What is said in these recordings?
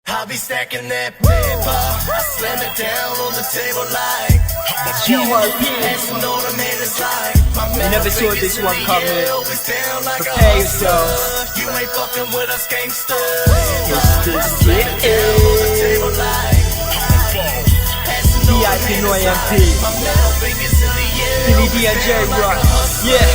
I'll be stacking that paper, I slam it down on the table like U.R.P. You never saw this one coming. Prepare yourself. You ain't fucking with us gangsters. It's the city. VIP no OMP. Phily D and J Roq. Yeah.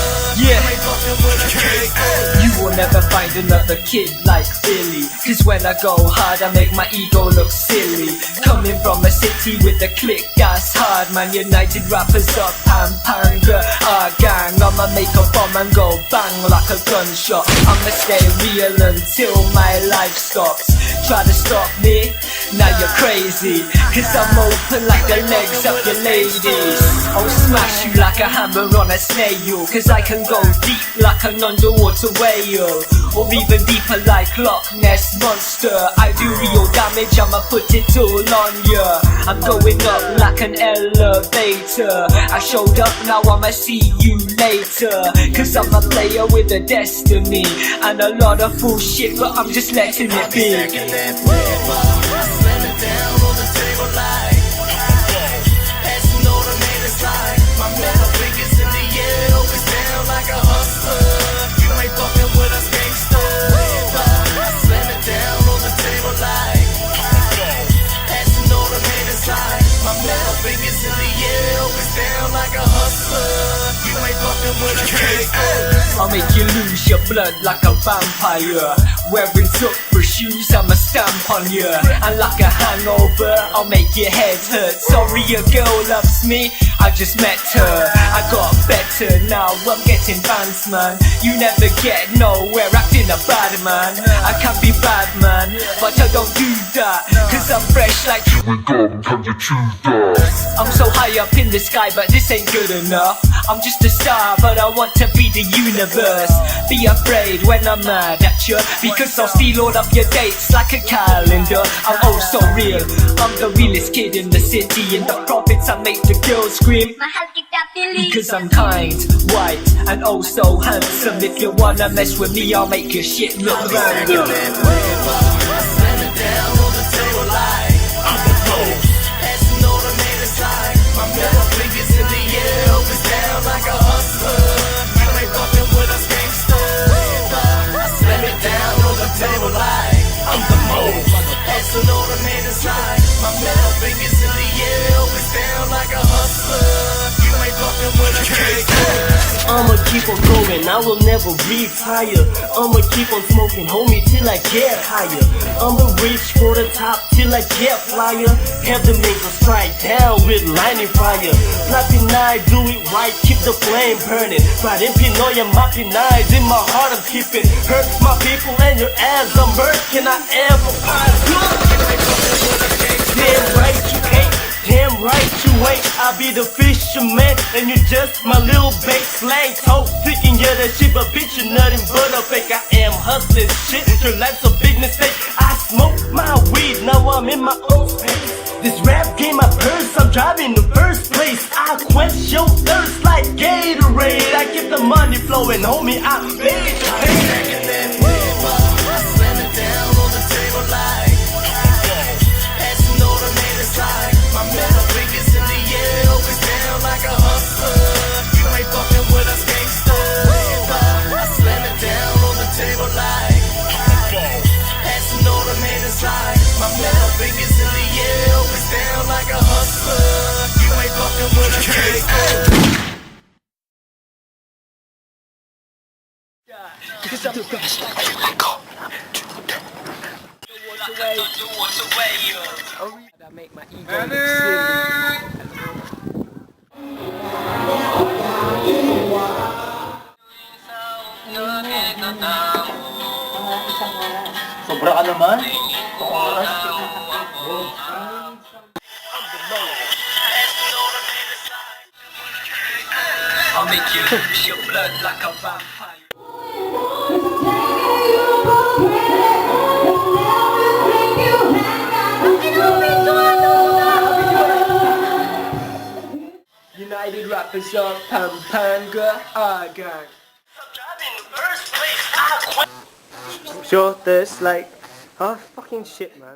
You will never find another kid like Philly. Cause when I go hard I make my ego look silly. Coming from a city with a clique that's hard. Man, united rappers up, Pampanga, our gang. I'ma make a bomb and go bang like a gunshot. I'ma stay real until my life stops. Try to stop me, now you're crazy. Cause I'm open like the legs of your ladies. I'll smash you like a hammer on a snail. Cause I can go deep like an underwater whale, or even deeper like Loch Ness Monster. I do real damage, I'ma put it all on ya. I'm going up like an elevator. I showed up, now I'ma see you later. Cause I'm a player with a destiny and a lot of full shit, but I'm just letting it be. That paper, I slam it down on the table like passing automated like my middle fingers in the air, always down like a hustler. You ain't fucking with us gangsters. I slam it down on the table like passing automated like my middle fingers in the air, always down like a hustler. You ain't fucking with us gangsters. I'll make you lose your blood like a vampire. Wearing super shoes, I'ma stamp on you. And like a hangover, I'll make your head hurt. Sorry your girl loves me, I just met her. I got better now, I'm getting fans, man. You never get nowhere acting a bad man. I can be bad, man, but I don't do that. Cause I'm fresh like chewing gum, can you chew that? I'm so high up in the sky, but this ain't good enough. I'm just a star, but I want to be the universe. Be afraid when I'm mad at you, because I'll steal all of your dates like a calendar. I'm oh so real, I'm the realest kid in the city. And the profits I make the girls scream, because I'm kind, white, and oh so handsome. If you wanna mess with me, I'll make your shit look random. I'ma keep on going, I will never retire. I'ma keep on smoking, homie, till I get higher. I'ma reach for the top till I get flyer. Have the makes strike down with lightning fire. Flapping eye, do it right, keep the flame burning. But in Pinoy, my eyes in my heart I'm keeping. Hurt my people and your ass I'm hurt. Can I ever find good? Damn right you can't, damn right you ain't. I be the fisherman and you just my little bait. Slang talk, thinking you're the shit, but bitch you're nothing but a fake. I am hustling shit, your life's a big mistake. I smoke my weed, now I'm in my own space. This rap game I purse, I'm driving the first place. I quench your thirst like Gatorade. I keep the money flowing, homie, I made you pay. Because I'm the best. I make my ego look silly. Sobra ka naman. I'll make you lose your blood like a vampire. United rappers up, Pampanga, our gang. Sure, there's like, huh? Fucking shit, man.